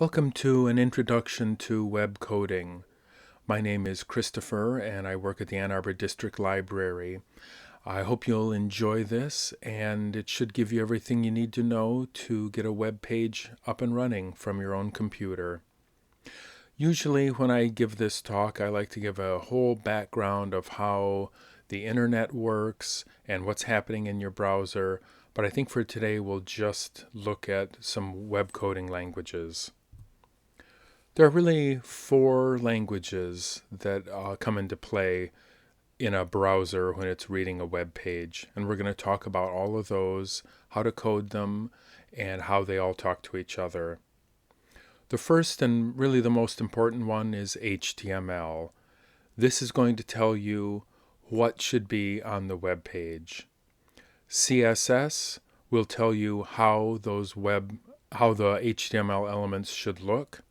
Welcome to an introduction to web coding. My name is Christopher and I work at the Ann Arbor District Library. I hope you'll enjoy this, and it should give you everything you need to know to get a web page up and running from your own computer. Usually when I give this talk, I like to give a whole background of how the internet works and what's happening in your browser, but I think for today we'll just look at some web coding languages. There are really four languages that come into play in a browser when it's reading a web page. And we're going to talk about all of those, how to code them, and how they all talk to each other. The first and really the most important one is HTML. This is going to tell you what should be on the web page. CSS will tell you how the HTML elements should look.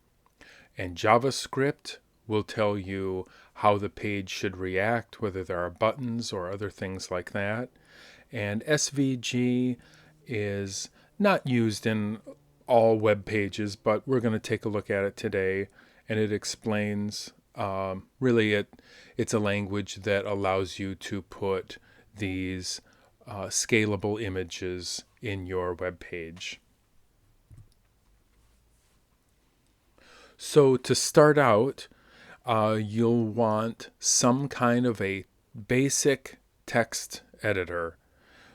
And JavaScript will tell you how the page should react, whether there are buttons or other things like that. And SVG is not used in all web pages, but we're going to take a look at it today. And it explains, it's a language that allows you to put these scalable images in your web page. So to start out, you'll want some kind of a basic text editor.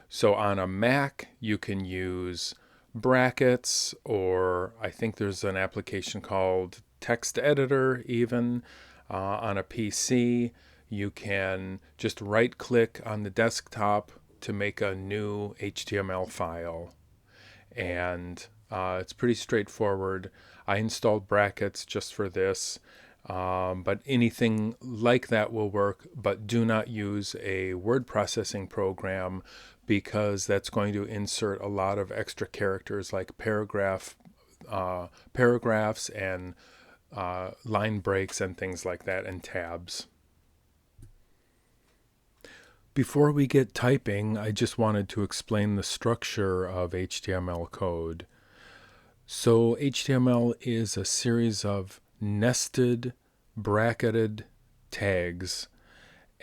So on a Mac, you can use brackets, or I think there's an application called Text Editor even. On a PC, you can just right-click on the desktop to make a new HTML file. And it's pretty straightforward. I installed brackets just for this, but anything like that will work, but do not use a word processing program because that's going to insert a lot of extra characters like paragraphs and line breaks and things like that, and tabs. Before we get typing, I just wanted to explain the structure of HTML code. So HTML is a series of nested, bracketed tags.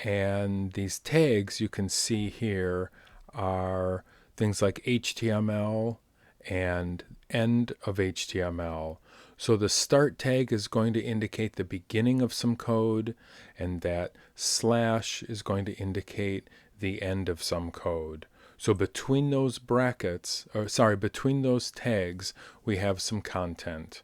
And these tags you can see here are things like HTML and end of HTML. So the start tag is going to indicate the beginning of some code, and that slash is going to indicate the end of some code. So between those between those tags, we have some content.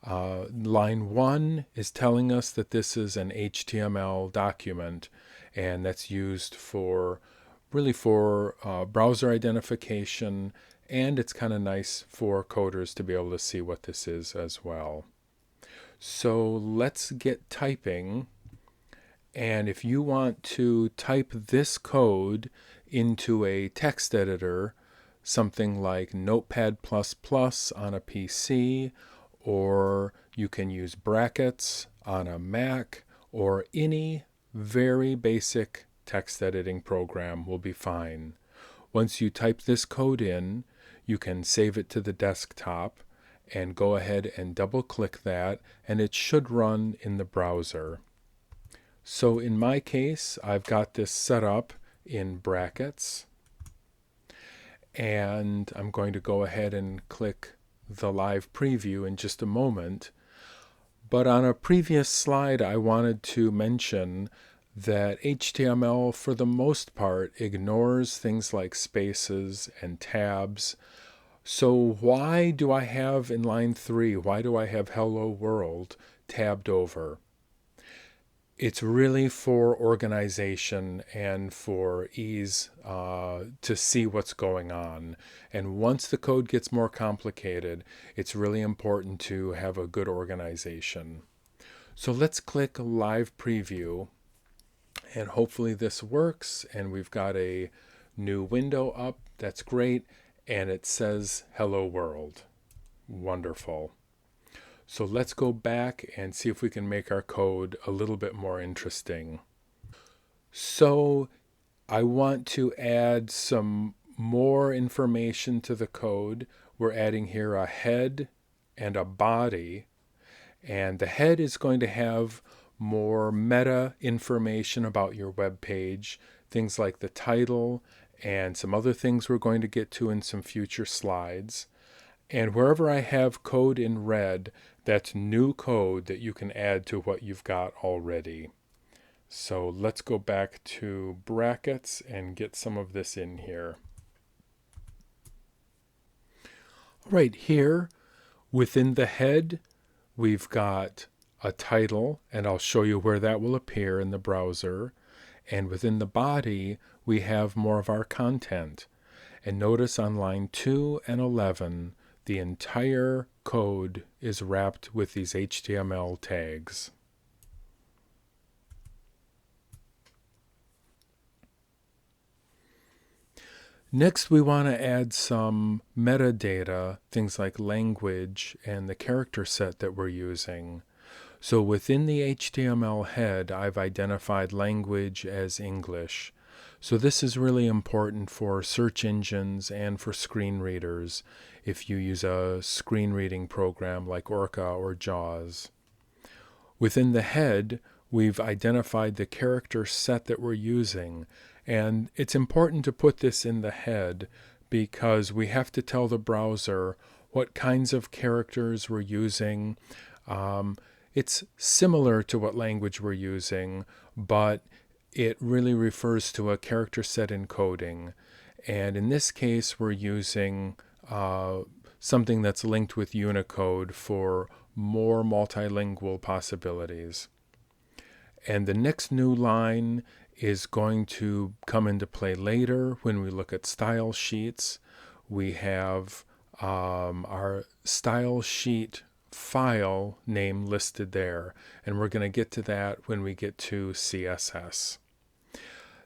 Line 1 is telling us that this is an HTML document, and that's used for browser identification, and it's kind of nice for coders to be able to see what this is as well. So let's get typing. And if you want to type this code into a text editor, something like Notepad++ on a PC, or you can use brackets on a Mac, or any very basic text editing program will be fine. Once you type this code in, you can save it to the desktop and go ahead and double click that, and it should run in the browser. So in my case, I've got this set up in brackets, and I'm going to go ahead and click the live preview in just a moment. But on a previous slide, I wanted to mention that HTML, for the most part, ignores things like spaces and tabs. So why do I have in line 3, why do I have Hello World tabbed over? It's really for organization and for ease to see what's going on. And once the code gets more complicated, it's really important to have a good organization. So let's click Live Preview, and hopefully this works, and we've got a new window up. That's great, and it says Hello World. Wonderful. So let's go back and see if we can make our code a little bit more interesting. So I want to add some more information to the code. We're adding here a head and a body. And the head is going to have more meta information about your web page, things like the title and some other things we're going to get to in some future slides. And wherever I have code in red, that's new code that you can add to what you've got already. So let's go back to brackets and get some of this in here. Right here, within the head, we've got a title, and I'll show you where that will appear in the browser. And within the body, we have more of our content. And notice on line 2 and 11, the entire code is wrapped with these HTML tags. Next, we want to add some metadata, things like language and the character set that we're using. So within the HTML head, I've identified language as English. So this is really important for search engines and for screen readers if you use a screen reading program like Orca or JAWS. Within the head, we've identified the character set that we're using. And it's important to put this in the head because we have to tell the browser what kinds of characters we're using. It's similar to what language we're using, but it really refers to a character set encoding. And in this case, we're using something that's linked with Unicode for more multilingual possibilities. And the next new line is going to come into play later when we look at style sheets. We have our style sheet file name listed there, and we're going to get to that when we get to CSS.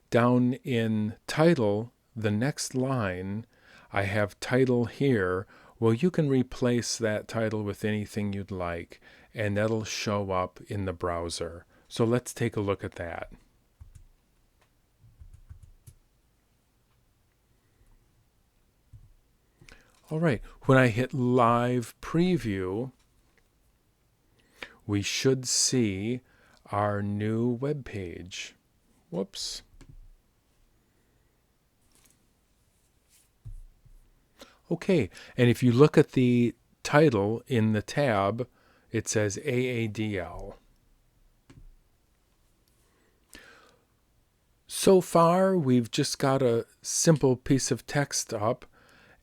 Down in title, the next line, I have title here. Well, you can replace that title with anything you'd like, and that'll show up in the browser. So let's take a look at that. All right, when I hit live preview, we should see our new web page. Whoops. Okay, and if you look at the title in the tab, it says AADL. So far, we've just got a simple piece of text up,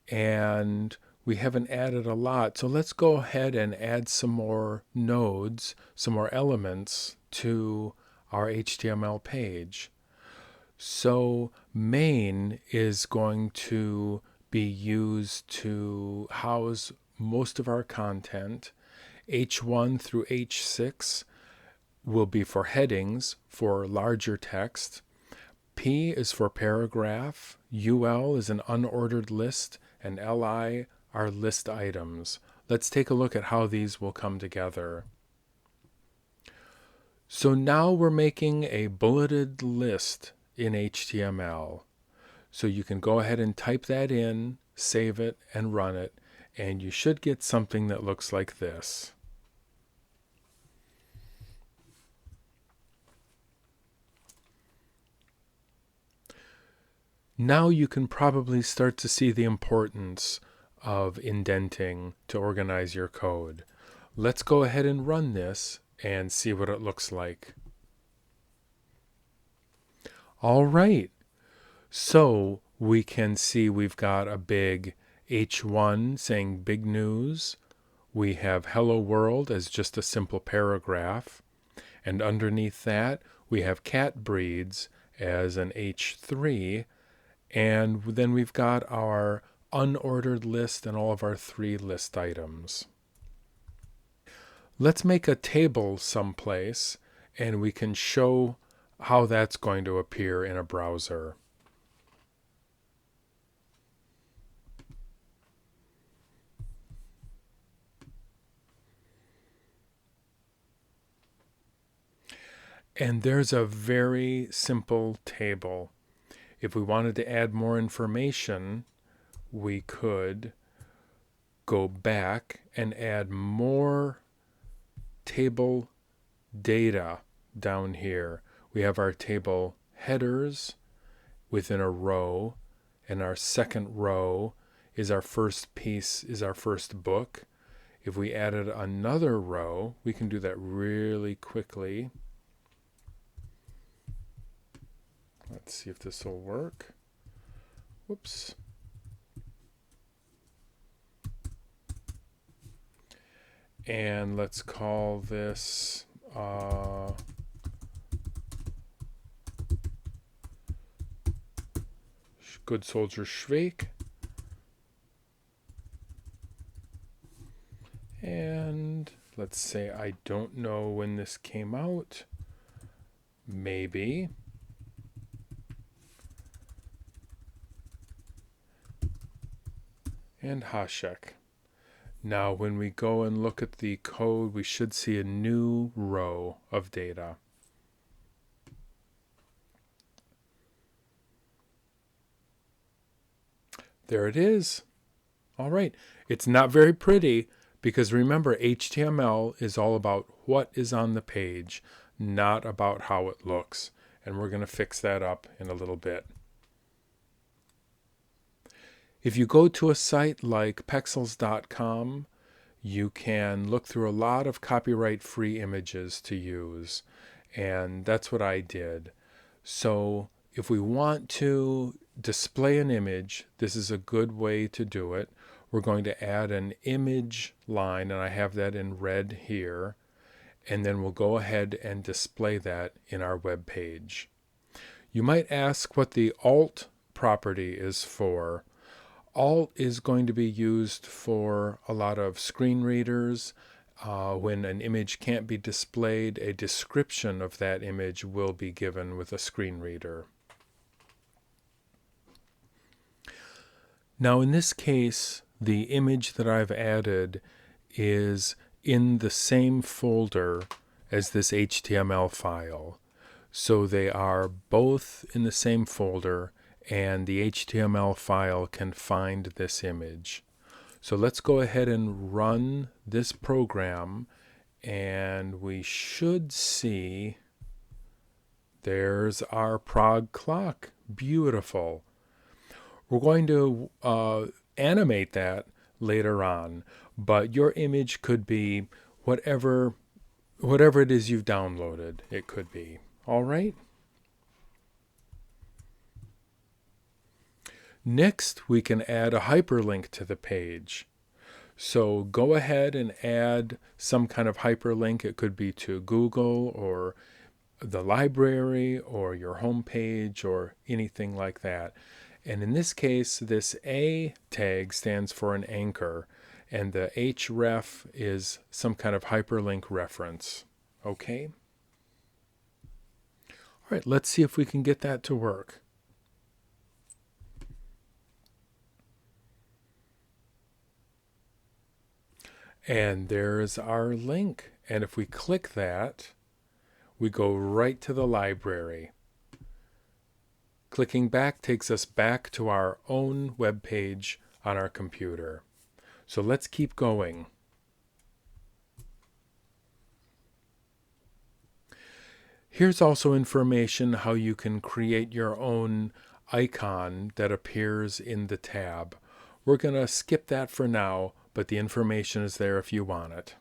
and we haven't added a lot. So let's go ahead and add some more nodes, some more elements to our HTML page. So main is going to be used to house most of our content. H1 through H6 will be for headings, for larger text. P is for paragraph, UL is an unordered list, and LI are list items. Let's take a look at how these will come together. So now we're making a bulleted list in HTML. So you can go ahead and type that in, save it, and run it, and you should get something that looks like this. Now you can probably start to see the importance of indenting to organize your code. Let's go ahead and run this and see what it looks like. All right, so we can see we've got a big H1 saying big news. We have hello world as just a simple paragraph. And underneath that, we have cat breeds as an H3. And then we've got our unordered list and all of our 3 list items. Let's make a table someplace, and we can show how that's going to appear in a browser. And there's a very simple table. If we wanted to add more information, we could go back and add more table data down here. We have our table headers within a row, and our second row is our first piece, is our first book. If we added another row, we can do that really quickly. Let's see if this will work. Whoops. And let's call this Good Soldier Schweik. And let's say I don't know when this came out. Maybe. And Hashek. Now when we go and look at the code, we should see a new row of data. There it is. All right. It's not very pretty because remember, HTML is all about what is on the page, not about how it looks. And we're going to fix that up in a little bit. If you go to a site like pexels.com, you can look through a lot of copyright-free images to use. And that's what I did. So if we want to display an image, this is a good way to do it. We're going to add an image line, and I have that in red here. And then we'll go ahead and display that in our web page. You might ask what the alt property is for. Alt is going to be used for a lot of screen readers. When an image can't be displayed, a description of that image will be given with a screen reader. Now in this case, the image that I've added is in the same folder as this HTML file. So they are both in the same folder, and the HTML file can find this image. So let's go ahead and run this program, and we should see there's our Prague clock. Beautiful. We're going to animate that later on, but your image could be whatever it is you've downloaded. It could be. All right. Next, we can add a hyperlink to the page. So go ahead and add some kind of hyperlink. It could be to Google or the library or your home page or anything like that. And in this case, this A tag stands for an anchor, and the href is some kind of hyperlink reference. Okay? All right, let's see if we can get that to work. And there's our link. And if we click that, we go right to the library. Clicking back takes us back to our own web page on our computer. So let's keep going. Here's also information how you can create your own icon that appears in the tab. We're going to skip that for now, but the information is there if you want it.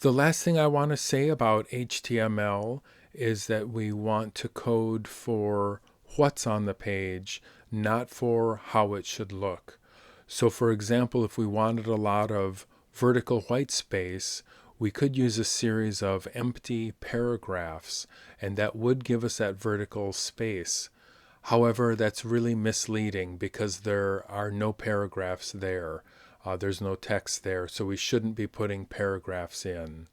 The last thing I want to say about HTML is that we want to code for what's on the page, not for how it should look. So for example, if we wanted a lot of vertical white space, we could use a series of empty paragraphs, and that would give us that vertical space. However, that's really misleading because there are no paragraphs there. There's no text there, so we shouldn't be putting paragraphs in.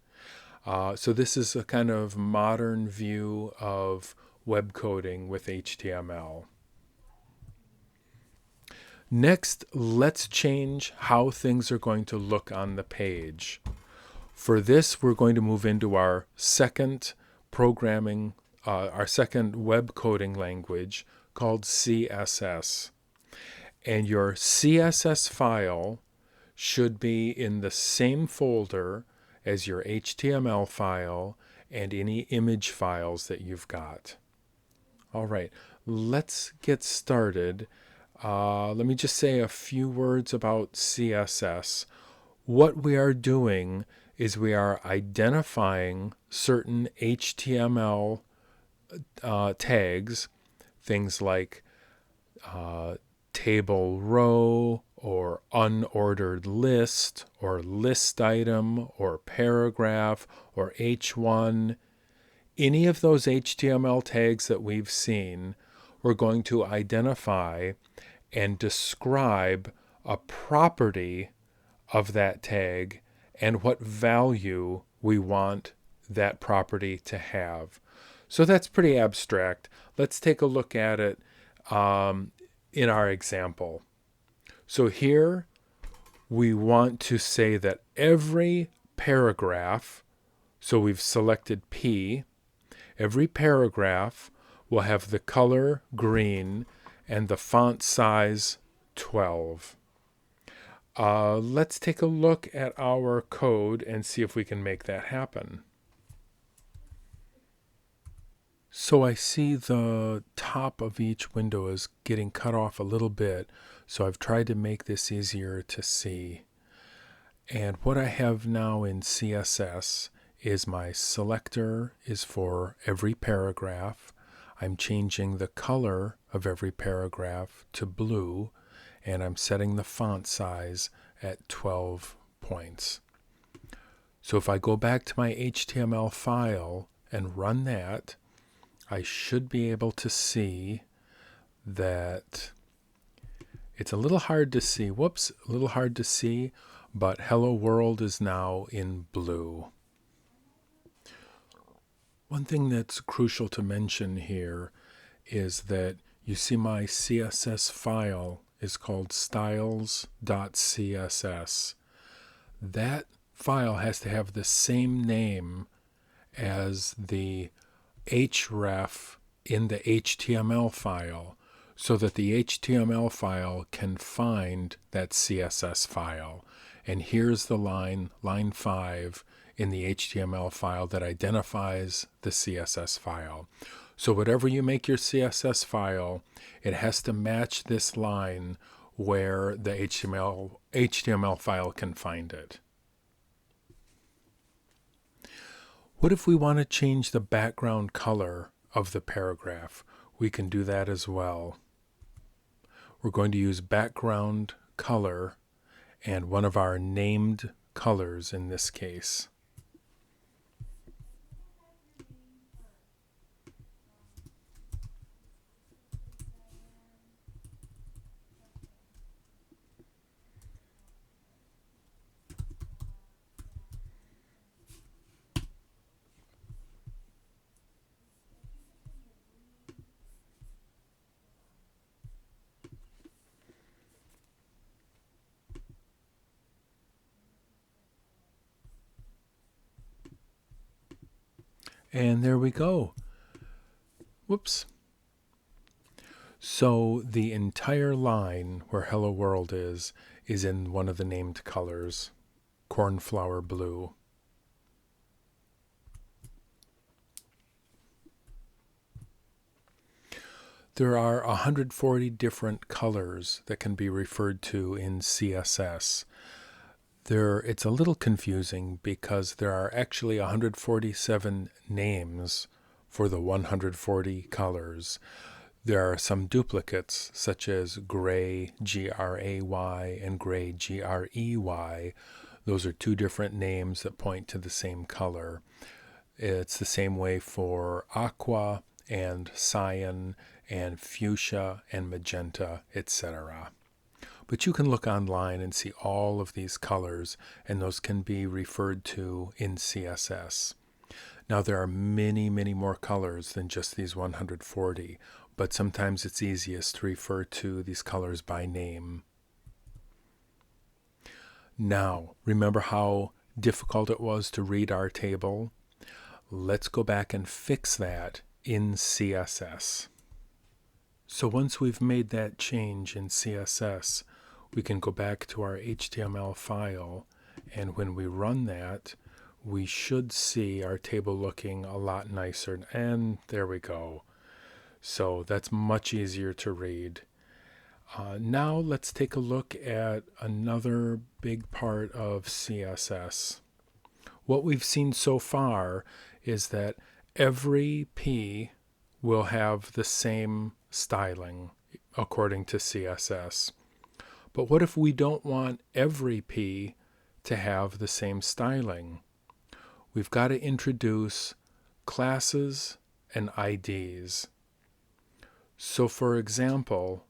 So this is a kind of modern view of web coding with HTML. Next, let's change how things are going to look on the page. For this, we're going to move into our second web coding language called CSS. And your CSS file should be in the same folder as your HTML file and any image files that you've got. All right, let's get started. Let me just say a few words about CSS. What we are doing is we are identifying certain HTML tags, things like table row or unordered list or list item or paragraph or H1. Any of those HTML tags that we've seen, we're going to identify and describe a property of that tag and what value we want that property to have. So that's pretty abstract. Let's take a look at it in our example. So here we want to say that every paragraph, so we've selected P, every paragraph will have the color green and the font size 12. Let's take a look at our code and see if we can make that happen. So I see the top of each window is getting cut off a little bit, so I've tried to make this easier to see. And what I have now in CSS is my selector is for every paragraph. I'm changing the color of every paragraph to blue, and I'm setting the font size at 12 points. So if I go back to my HTML file and run that, I should be able to see that it's a little hard to see. Whoops, a little hard to see, but Hello World is now in blue. One thing that's crucial to mention here is that you see my CSS file is called styles.css. That file has to have the same name as the href in the HTML file so that the HTML file can find that CSS file. And here's the line 5 in the HTML file that identifies the CSS file. So whatever you make your CSS file, it has to match this line where the HTML file can find it. What if we want to change the background color of the paragraph? We can do that as well. We're going to use background color and one of our named colors in this case. And there we go. Whoops. So the entire line where Hello World is in one of the named colors, cornflower blue. There are 140 different colors that can be referred to in CSS. It's a little confusing because there are actually 147 names for the 140 colors. There are some duplicates, such as gray, G-R-A-Y, and gray, G-R-E-Y. Those are two different names that point to the same color. It's the same way for aqua and cyan and fuchsia and magenta, etc. But you can look online and see all of these colors, and those can be referred to in CSS. Now there are many, many more colors than just these 140, but sometimes it's easiest to refer to these colors by name. Now, remember how difficult it was to read our table? Let's go back and fix that in CSS. So once we've made that change in CSS, we can go back to our HTML file, and when we run that, we should see our table looking a lot nicer. And there we go. So that's much easier to read. Now let's take a look at another big part of CSS. What we've seen so far is that every P will have the same styling according to CSS. But what if we don't want every P to have the same styling? We've got to introduce classes and IDs. So for example,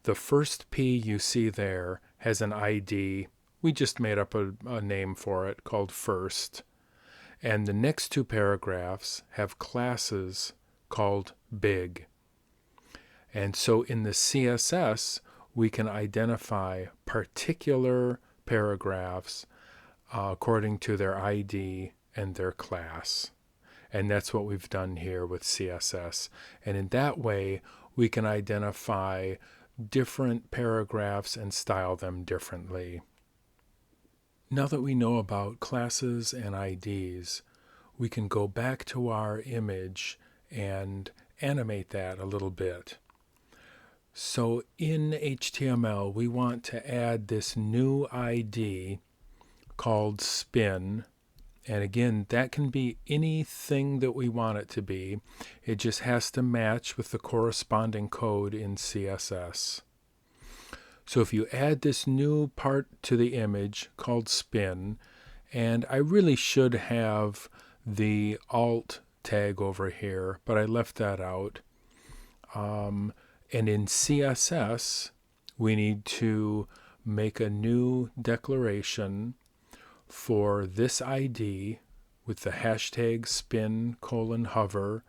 the first P you see there has an ID. We just made up a name for it called first. And the next two paragraphs have classes called big. And so in the CSS, we can identify particular paragraphs according to their ID and their class. And that's what we've done here with CSS. And in that way, we can identify different paragraphs and style them differently. Now that we know about classes and IDs, we can go back to our image and animate that a little bit. So in HTML, we want to add this new ID called spin. And again, that can be anything that we want it to be. It just has to match with the corresponding code in CSS. So if you add this new part to the image called spin, and I really should have the alt tag over here, but I left that out. And in CSS, we need to make a new declaration for this ID with the hashtag spin:hover,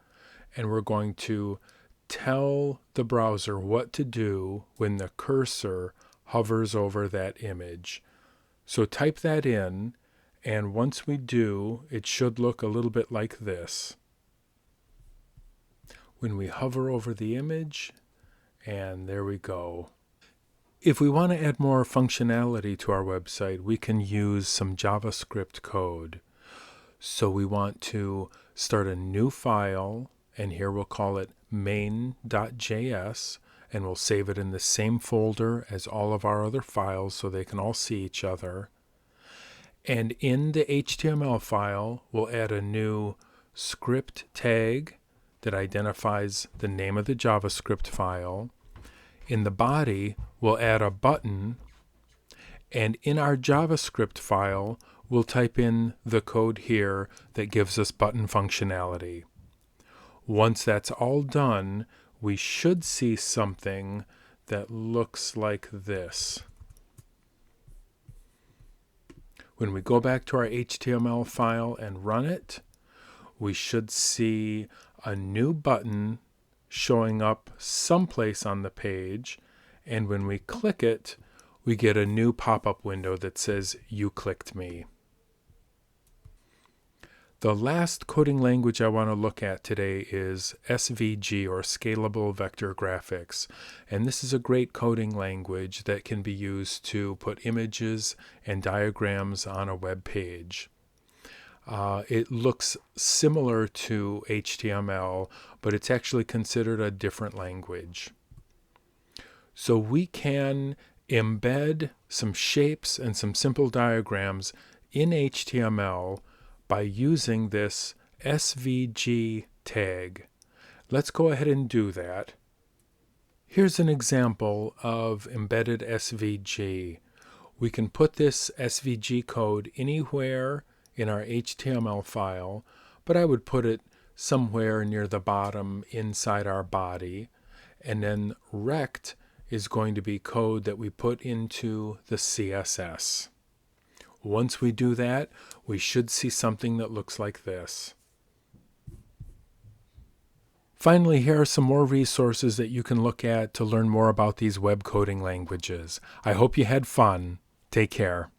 and we're going to tell the browser what to do when the cursor hovers over that image. So type that in, and once we do, it should look a little bit like this. When we hover over the image, and there we go. If we want to add more functionality to our website, we can use some JavaScript code. So we want to start a new file, and here we'll call it main.js, and we'll save it in the same folder as all of our other files so they can all see each other. And in the HTML file, we'll add a new script tag that identifies the name of the JavaScript file. In the body, we'll add a button, and in our JavaScript file, we'll type in the code here that gives us button functionality. Once that's all done, we should see something that looks like this. When we go back to our HTML file and run it, we should see a new button showing up someplace on the page, and when we click it, we get a new pop-up window that says, "You clicked me." The last coding language I want to look at today is SVG, or Scalable Vector Graphics. And this is a great coding language that can be used to put images and diagrams on a web page. It looks similar to HTML, but it's actually considered a different language. So we can embed some shapes and some simple diagrams in HTML by using this SVG tag. Let's go ahead and do that. Here's an example of embedded SVG. We can put this SVG code anywhere in our HTML file, but I would put it somewhere near the bottom inside our body. And then rect is going to be code that we put into the CSS. Once we do that, we should see something that looks like this. Finally, here are some more resources that you can look at to learn more about these web coding languages. I hope you had fun. Take care.